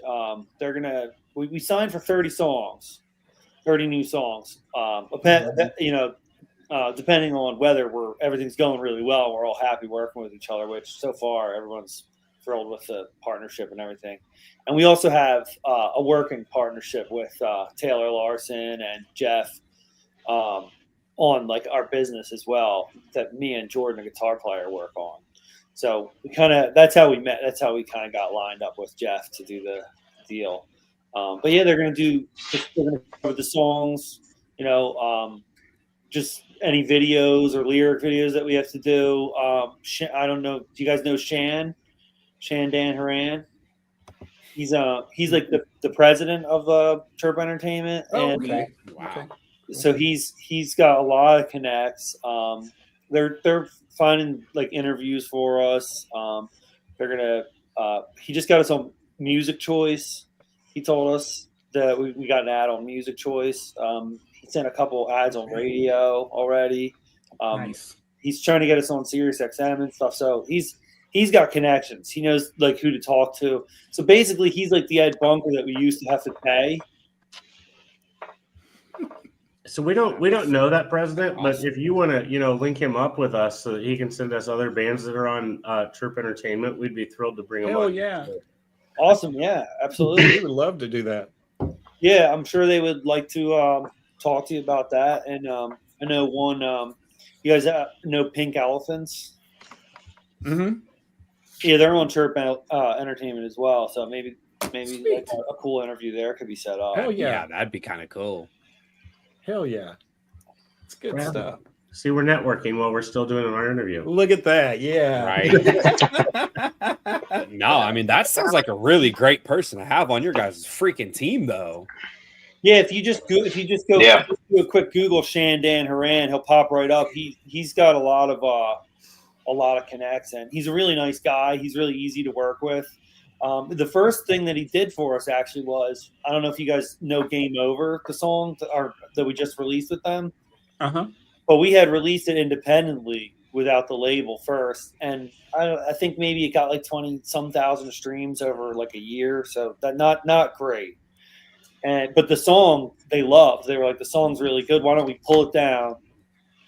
They're gonna we signed for 30 songs, 30 new songs. You know, depending on whether everything's going really well, we're all happy working with each other, which so far everyone's thrilled with the partnership and everything. And we also have a working partnership with Taylor Larson and Jeff on like our business as well, that me and Jordan, a guitar player, work on. So that's how we met. That's how we kind of got lined up with Jeff to do the deal. But yeah, they're going to cover the songs, you know, just any videos or lyric videos that we have to do. I don't know. Do you guys know Shandan Haran? He's like the president of Chirp Entertainment. Oh, and okay. Wow. Okay. so he's got a lot of connects. They're finding like interviews for us. They're gonna. He just got us on Music Choice. He told us that we got an ad on Music Choice. He sent a couple ads on radio already. Nice. He's trying to get us on Sirius XM and stuff. So he's got connections. He knows like who to talk to. So basically, he's like the Ed Bunker that we used to have to pay. So we don't know that president, but if you want to, link him up with us so that he can send us other bands that are on Chirp Entertainment, we'd be thrilled to bring him on. Hell yeah. Awesome. Yeah, absolutely. We would love to do that. Yeah, I'm sure they would like to talk to you about that. And I know one. You guys know Pink Elephants? Mm-hmm. Yeah, they're on Chirp Entertainment as well. So maybe like a cool interview there could be set up. Hell yeah. That'd be kind of cool. Hell yeah. It's good stuff. See, we're networking while we're still doing our interview. Look at that. Yeah. Right. No, I mean, that sounds like a really great person to have on your guys' freaking team, though. Yeah, if you just go do a quick Google Shandan Haran, he'll pop right up. He's got a lot of connects, and he's a really nice guy. He's really easy to work with. The first thing that he did for us actually was, I don't know if you guys know Game Over, the song that we just released with them. Uh-huh. But we had released it independently without the label first. And I think maybe it got like 20-some thousand streams over like a year. So that not great. But the song they loved. They were like, the song's really good. Why don't we pull it down,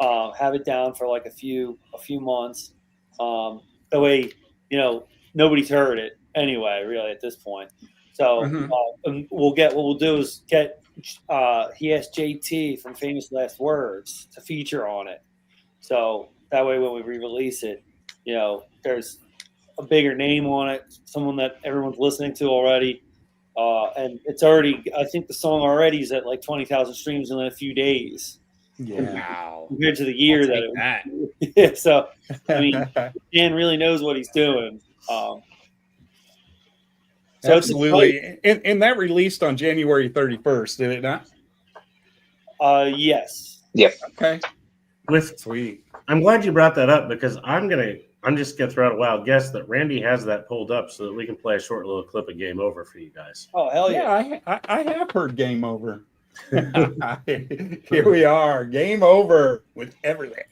have it down for like a few months. That way, nobody's heard it anyway, really, at this point. So what we'll do is he asked JT from Famous Last Words to feature on it. So that way when we re-release it, there's a bigger name on it, someone that everyone's listening to already. And it's already, I think the song already is at like 20,000 streams in a few days. Yeah. Wow. Compared to the year yeah, so, I mean, Dan really knows what he's doing. So absolutely. And that released on January 31st, did it not? Yes. Yep. Okay. With Sweet. I'm glad you brought that up because I'm just gonna throw out a wild guess that Randy has that pulled up so that we can play a short little clip of Game Over for you guys. Oh hell yeah! I have heard Game Over. Here we are, Game Over with Everlit.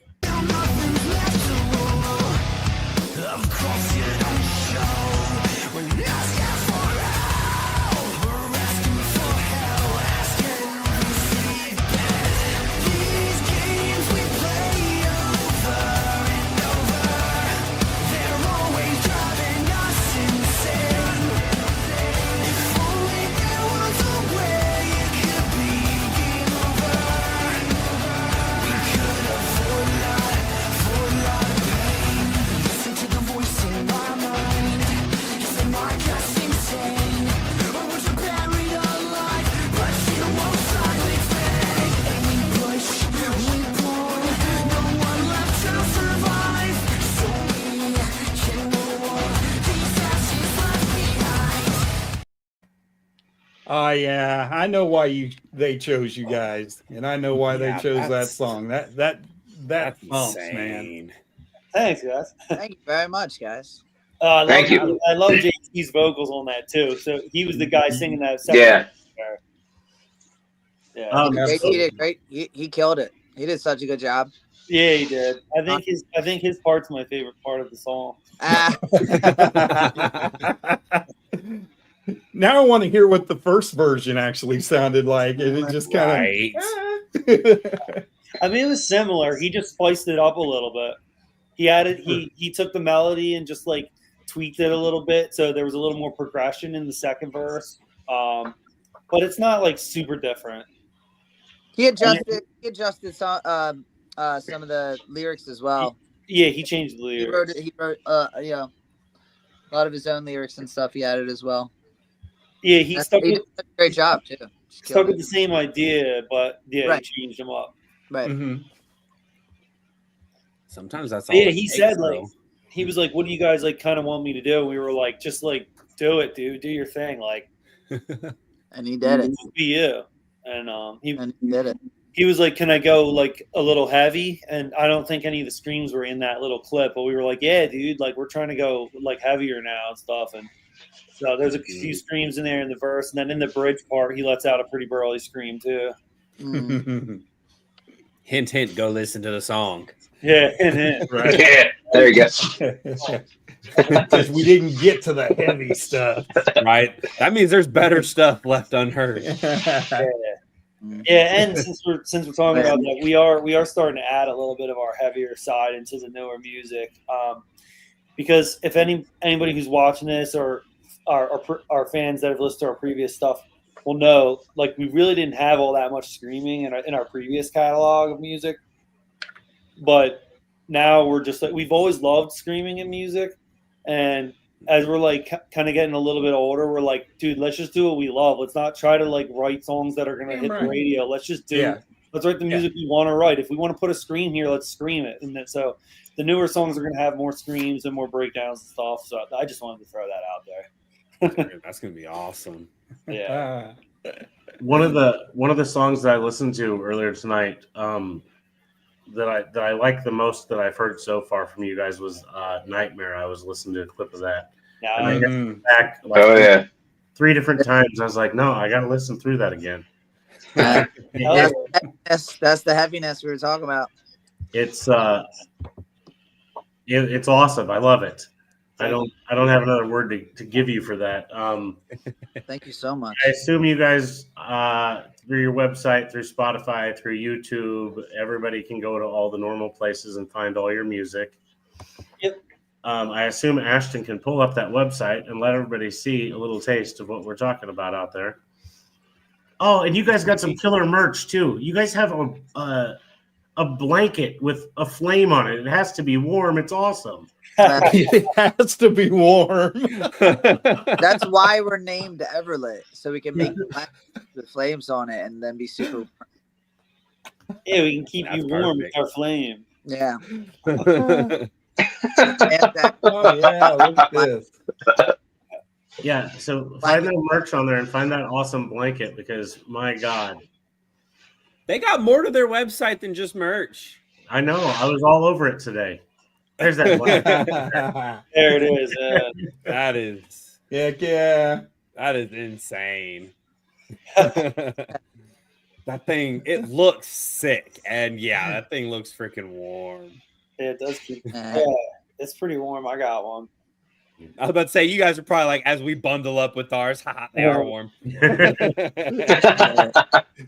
Yeah, I know why they chose you guys, and I know why they chose that song. That bumps, man. Thanks, guys. Thank you very much, guys. Thank you. I love JT's vocals on that too. So he was the guy singing that. Yeah. Yeah. JT did great. He killed it. He did such a good job. Yeah, he did. I think his part's my favorite part of the song. Now I want to hear what the first version actually sounded like. And it just kind of. I mean, it was similar. He just spiced it up a little bit. He added. He took the melody and just like tweaked it a little bit, so there was a little more progression in the second verse. But it's not like super different. He adjusted some of the lyrics as well. Yeah, he changed the lyrics. He wrote a lot of his own lyrics and stuff. He added as well. Yeah, he did a great job too. Stuck with the same idea, but he changed them up. Right. Mm-hmm. Sometimes that's all. Yeah, he said he was like, "What do you guys like kind of want me to do?" We were like, "Just like do it, dude. Do your thing." Like, and he did it. Be you. And he did it. He was like, "Can I go like a little heavy?" And I don't think any of the screams were in that little clip, but we were like, "Yeah, dude. Like, we're trying to go like heavier now and stuff." And so there's a few screams in there in the verse, and then in the bridge part, he lets out a pretty burly scream too. Hint, hint. Go listen to the song. Yeah, hint, hint. Right. Yeah, there you go. Because we didn't get to the heavy stuff, right? That means there's better stuff left unheard. Yeah, and since we're talking about that, we are starting to add a little bit of our heavier side into the newer music, because if anybody who's watching this or our fans that have listened to our previous stuff will know, like, we really didn't have all that much screaming in our previous catalog of music, but now we're just like, we've always loved screaming in music, and as we're like kind of getting a little bit older, we're like, dude, let's just do what we love. Let's not try to like write songs that are gonna hit the radio. Let's just let's write the music we want to write. If we want to put a scream here, let's scream it. And then, so the newer songs are gonna have more screams and more breakdowns and stuff. So I just wanted to throw that out there. That's gonna be awesome. Yeah. One of the songs that I listened to earlier tonight, that I like the most that I've heard so far from you guys was Nightmare. I was listening to a clip of that. And I got back like 3 different times. I was like, no, I gotta listen through that again. That's the heaviness we were talking about. It's awesome. I love it. I don't have another word to give you for that. Thank you so much. I assume you guys through your website, through Spotify, through YouTube, everybody can go to all the normal places and find all your music. Yep. I assume Ashton can pull up that website and let everybody see a little taste of what we're talking about out there. Oh, and you guys got some killer merch too. You guys have a blanket with a flame on it. It has to be warm. It's awesome. It has to be warm. That's why we're named Everlit, so we can make the flames on it and then be super warm. Yeah, we can keep you warm with our flame. Yeah. Oh yeah, look at this. Yeah, so find that merch on there and find that awesome blanket because my God. They got more to their website than just merch. I know. I was all over it today. There's that black. There it is. That is Heck yeah. that is insane. That thing, it looks sick, and yeah, that thing looks freaking warm. It does keep. Yeah, it's pretty warm. I got one. I was about to say, you guys are probably like, as we bundle up with ours, haha, they are warm.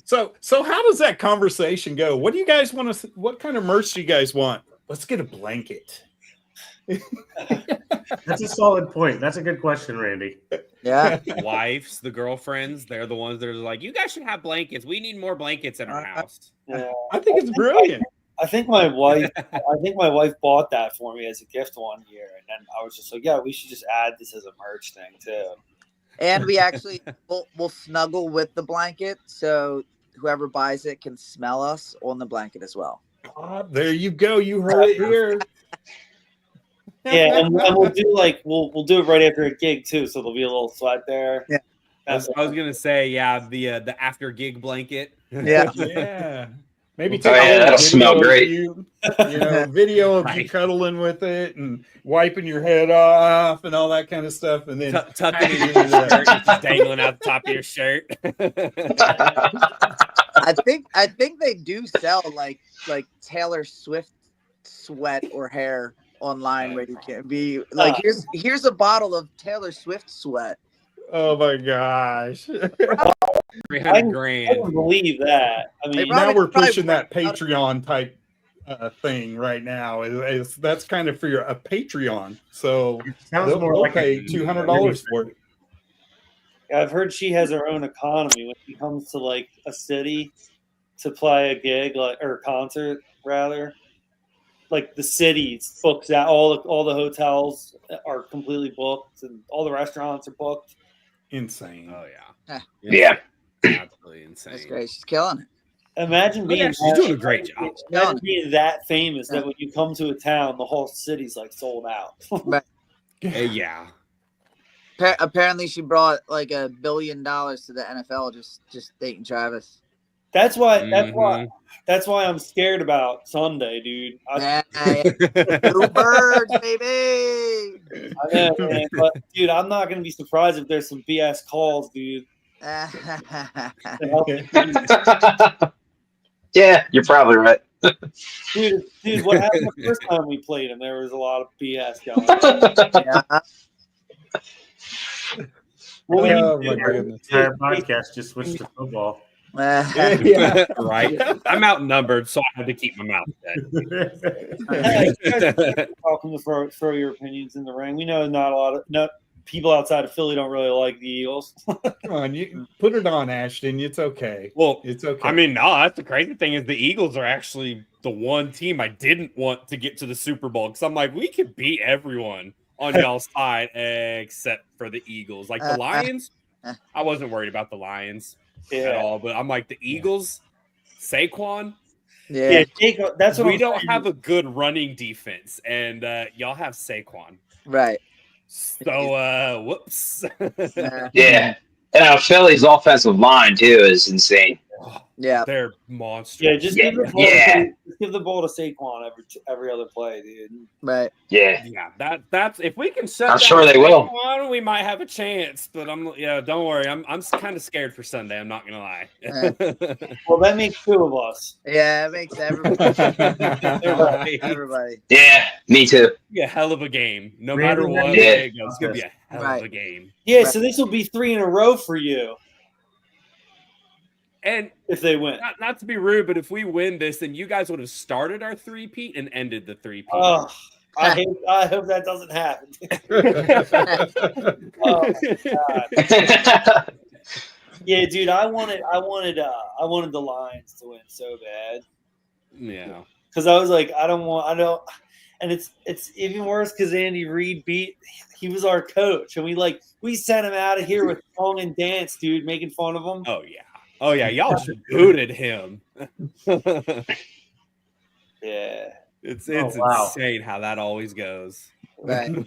So how does that conversation go? What do you guys want to? What kind of merch do you guys want? Let's get a blanket. That's a solid point. That's a good question, Randy. Yeah. Wives, the girlfriends, they're the ones that are like, you guys should have blankets. We need more blankets in our house. Yeah. I think it's brilliant. I think my wife bought that for me as a gift one year, and then I was just like, yeah, we should just add this as a merch thing too. And we actually we'll snuggle with the blanket, so whoever buys it can smell us on the blanket as well. There you go. You heard it here. Yeah, and we'll do we'll do it right after a gig too, so there'll be a little sweat there. Yeah, I was gonna say, yeah, the after gig blanket. Yeah, yeah. Maybe Oh, yeah, that'll smell great. Video of you cuddling with it and wiping your head off and all that kind of stuff, and then tucking it in your shirt, just dangling out the top of your shirt. I think they do sell like Taylor Swift sweat or hair online where you can be like, here's a bottle of Taylor Swift sweat. Oh my gosh. 300 grand. I don't believe that. I mean, now we're pushing that Patreon type thing right now. That's kind of for a Patreon. So they'll pay $200 for it. I've heard she has her own economy when she comes to like a city to play a gig, or concert rather. Like the city books out, all the hotels are completely booked, and all the restaurants are booked. Insane. Oh yeah. Yeah. Absolutely insane. That's great. She's killing it. Imagine being she's doing a great job. Imagine being that famous that when you come to a town, the whole city's like sold out. Yeah. Apparently, she brought like $1 billion to the NFL just dating Travis. That's why. That's why I'm scared about Sunday, dude. Two birds, baby. I know, man, but dude, I'm not gonna be surprised if there's some BS calls, dude. Yeah, you're probably right. Dude, what happened the first time we played him? There was a lot of BS going on. Yeah. Well, Oh my goodness. Entire podcast just switched to football. Yeah. Right. I'm outnumbered, so I had to keep my mouth shut. Hey, you guys are welcome to throw your opinions in the ring. We know not people outside of Philly don't really like the Eagles. Come on, you put it on, Ashton. It's okay. Well, it's okay. I mean, no, that's the crazy thing is the Eagles are actually the one team I didn't want to get to the Super Bowl because I'm like, we could beat everyone on y'all's side except for the Eagles. Like the Lions, I wasn't worried about the Lions at all, but I'm like the Eagles, Saquon. Yeah, that's what we don't have a good running defense, and y'all have Saquon. Right. So, whoops. Yeah. And Philly's offensive line, too, is insane. Yeah. They're monsters. Yeah, just give the ball to Saquon every other play, dude. Right. Yeah. Yeah, that's if we can shut I'm down sure they will. Saquon, we might have a chance, but don't worry. I'm kind of scared for Sunday, I'm not gonna lie. Well, that makes two of us. Yeah, it makes everybody. Yeah, me too. Be a hell of a game. No Randy, matter what, yeah. it's gonna be a hell of a game. Yeah, so this will be 3 in a row for you. And if they win, not to be rude, but if we win this, then you guys would have started our three-peat and ended the three-peat. Oh, I hope that doesn't happen. Oh, God. Yeah, dude, I wanted the Lions to win so bad. Yeah, because I was like, I don't, and it's even worse because Andy Reid he was our coach, and we sent him out of here with song and dance, dude, making fun of him. Oh yeah, y'all booted him. Yeah, it's insane how that always goes. Right.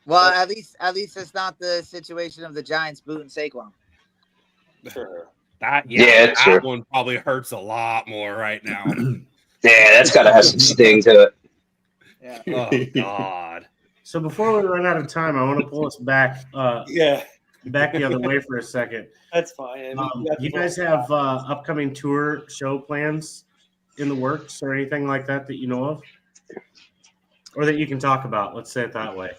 Well, at least it's not the situation of the Giants booting Saquon. Sure. That true. one probably hurts a lot more right now. Yeah, that's got to have some sting to it. Yeah. Oh God. So before we run out of time, I want to pull us back. Back the other way for a second. That's fine. You guys have upcoming tour show plans in the works or anything like that you know of, or that you can talk about? Let's say it that way.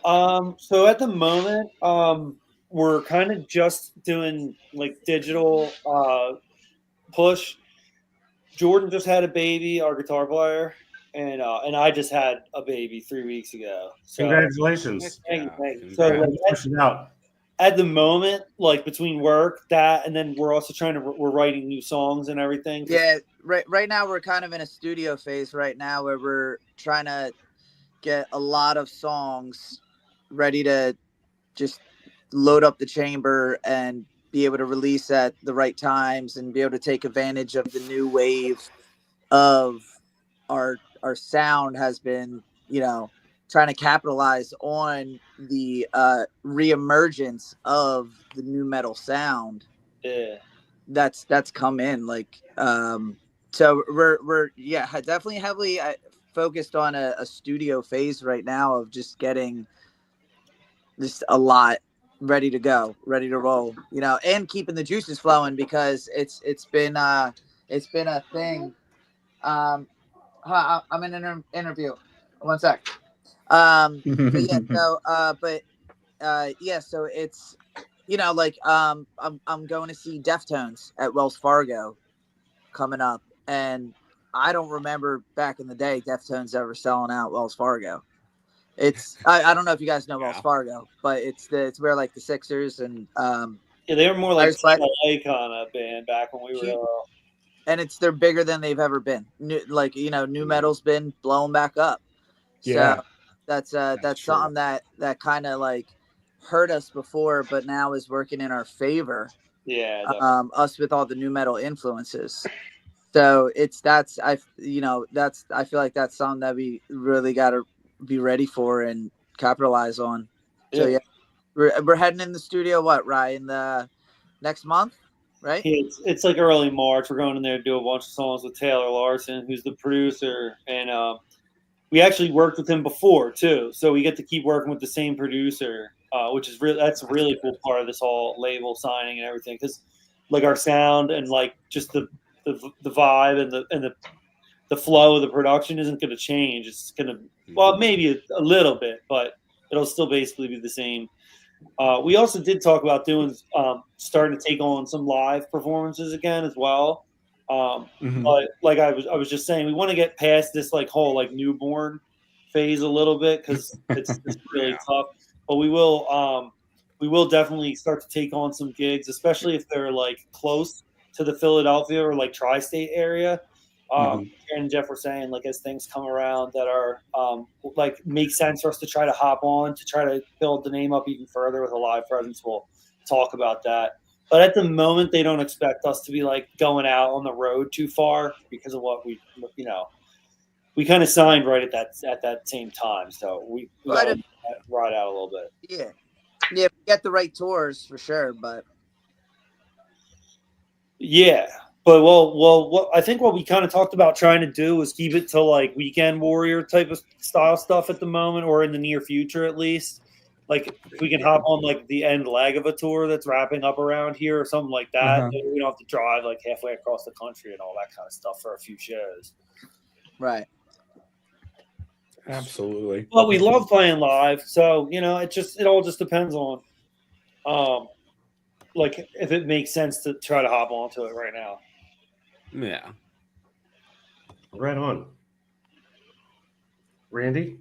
So at the moment, we're kind of just doing like digital push. Jordan just had a baby, our guitar player, and I just had a baby 3 weeks ago. So Congratulations! Thank you. So like, push it out. At the moment, like between work, that, and then we're also we're writing new songs and everything. Yeah, right now we're kind of in a studio phase right now where we're trying to get a lot of songs ready to just load up the chamber and be able to release at the right times and be able to take advantage of the new wave of our sound has been, trying to capitalize on the reemergence of the new metal sound. Yeah. That's come in so we're definitely heavily focused on a studio phase right now of just getting just a lot ready to go, ready to roll, and keeping the juices flowing because it's been a thing. I'm in an interview. One sec. So it's I'm going to see Deftones at Wells Fargo coming up, and I don't remember back in the day Deftones ever selling out Wells Fargo. It's I don't know if you guys know Wells Fargo, but it's where like the Sixers and they were more like LA kind of band back when we were and they're bigger than they've ever been. New metal's been blown back up. Yeah. So that's something that kind of like hurt us before, but now is working in our favor. Yeah. Us with all the new metal influences. So I feel like that's something that we really got to be ready for and capitalize on. So yeah, we're heading in the studio. In the next month, right? It's like early March. We're going in there to do a bunch of songs with Taylor Larson, who's the producer, and we actually worked with him before too. So we get to keep working with the same producer, which is that's a really cool part of this whole label signing and everything. Because like our sound and like just the vibe and the flow of the production isn't going to change. It's going to, maybe a little bit, but it'll still basically be the same. We also did talk about doing starting to take on some live performances again as well. But like I was just saying, we want to get past this like whole like newborn phase a little bit because it's really tough. But we will definitely start to take on some gigs, especially if they're like close to the Philadelphia or like tri-state area. And Jeff were saying, like, as things come around that are like make sense for us to try to hop on to try to build the name up even further with a live presence, we'll talk about that. But at the moment, they don't expect us to be like going out on the road too far because of what we kind of signed right at that same time. So we got to ride out a little bit. Yeah, get the right tours for sure, but yeah. But what I think what we kind of talked about trying to do is keep it to like Weekend Warrior type of style stuff at the moment, or in the near future at least. Like if we can hop on like the end leg of a tour that's wrapping up around here or something like that, we don't have to drive like halfway across the country and all that kind of stuff for a few shows. Right. Absolutely. Well, we love playing live, so it all just depends on like if it makes sense to try to hop onto it right now. Yeah. Right on. Randy?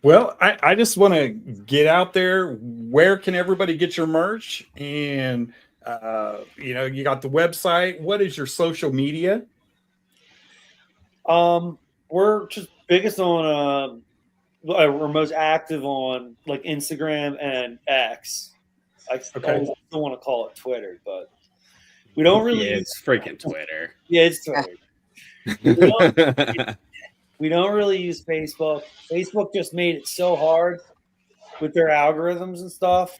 Well, I just want to get out there. Where can everybody get your merch? And, you got the website. What is your social media? We're just biggest on, we're most active on like Instagram and X. I still want to call it Twitter, but we don't really. Yeah, it's freaking Twitter. Yeah, it's Twitter. We don't really use Facebook. Facebook just made it so hard with their algorithms and stuff.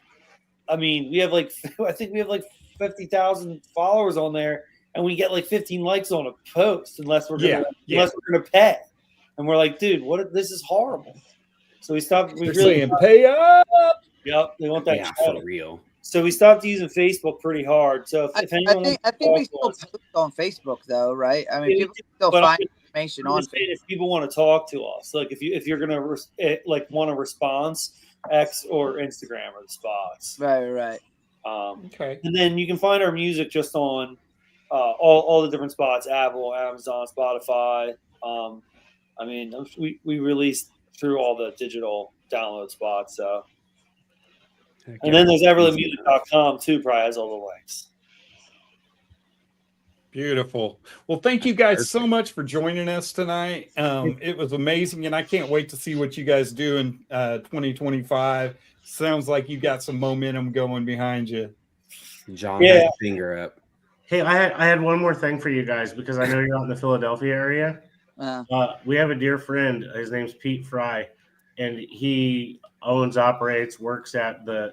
I mean, I think we have like 50,000 followers on there, and we get like 15 likes on a post unless we're gonna pay. And we're like, dude, this is horrible. So we stopped. We really pay up. Yep, they want that. Yeah, for real. So we stopped using Facebook pretty hard. So if anyone, I think we still post on Facebook though, right? I mean, people still find information on. If people want to talk to us, like if you're gonna want a response, X or Instagram are the spots. Right. Okay. And then you can find our music just on all the different spots: Apple, Amazon, Spotify. I mean, we released through all the digital download spots. So. And then there's everlitmusic.com too, probably has all the links. Beautiful. Well, thank you guys so much for joining us tonight. It was amazing, and I can't wait to see what you guys do in 2025. Sounds like you got some momentum going behind you. John has a finger up. Hey, I had one more thing for you guys because I know you're out in the Philadelphia area. We have a dear friend. His name's Pete Fry, and he operates, works at the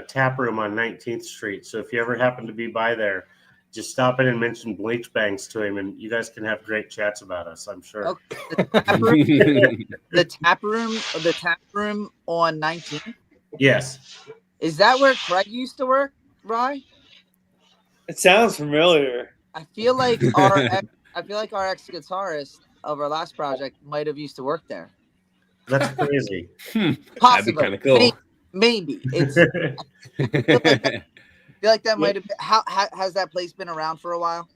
tap room on 19th Street. So if you ever happen to be by there, just stop in and mention Bleach Bangs to him, and you guys can have great chats about us, I'm sure. Okay. The tap room on 19th? Yes. Is that where Craig used to work, Rye? It sounds familiar. I feel like our ex guitarist of our last project might have used to work there. That's crazy. Possibly. That'd be kind of cool. Maybe. It's. I feel like that might have been. How has that place been around for a while?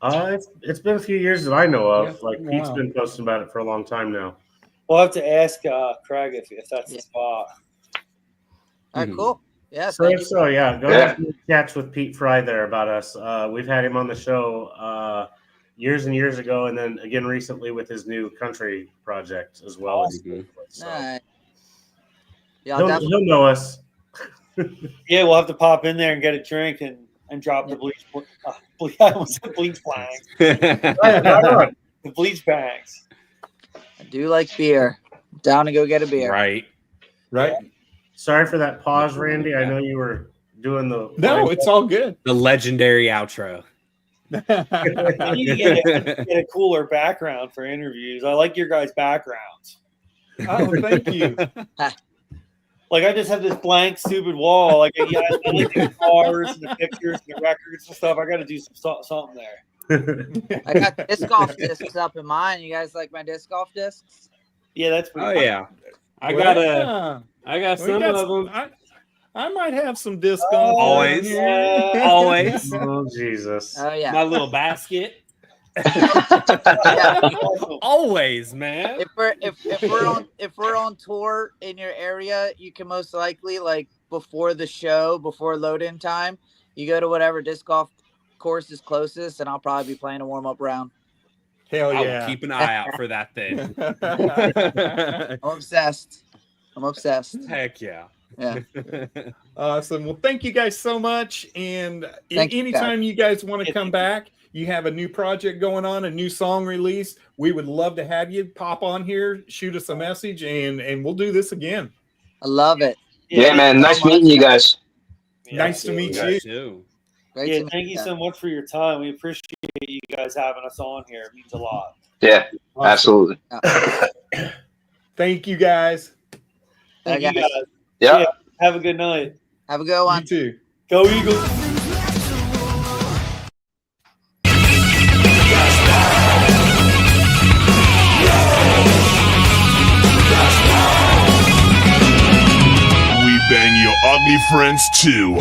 It's been a few years that I know of. Pete's been posting about it for a long time now. We'll have to ask Craig if that's the spot. All right, cool. Yeah. So go ahead and chats with Pete Fry there about us. We've had him on the show years and years ago, and then again recently with his new country project as well. So. Right. Yeah, he'll know us. Yeah, we'll have to pop in there and get a drink and drop the bleach. I almost said bleach bangs. The bleach bangs. I do like beer. Down to go get a beer. Right. Sorry for that pause, Randy. I know you were doing the. No, it's all good. The legendary outro. I need to get a cooler background for interviews. I like your guys' backgrounds. Oh, thank you. Like I just have this blank, stupid wall. Like I like the guitars and the pictures and the records and stuff. I got to do something there. I got disc golf discs up in mine. You guys like my disc golf discs? Yeah, that's pretty Oh cool. yeah. I got some of them. I might have some disc golf. Always. Always. Oh Jesus. Oh yeah. My little basket. Always, man. If we're on tour in your area, you can most likely before the show, before load-in time, you go to whatever disc golf course is closest, and I'll probably be playing a warm-up round. Hell yeah! I will keep an eye out for that thing. I'm obsessed. Heck yeah. Yeah. Awesome. Well, thank you guys so much. And anytime you guys want to come back, you have a new project going on, a new song release, we would love to have you pop on here, shoot us a message, and we'll do this again. I love it. Yeah, man. Nice meeting you guys. Nice to meet you. Thank you so much for your time. We appreciate you guys having us on here. It means a lot. Yeah, absolutely. Thank you guys. Thank you guys. Yeah. Have a good night. Have a good one. You too. Go Eagles. We bang your ugly friends too.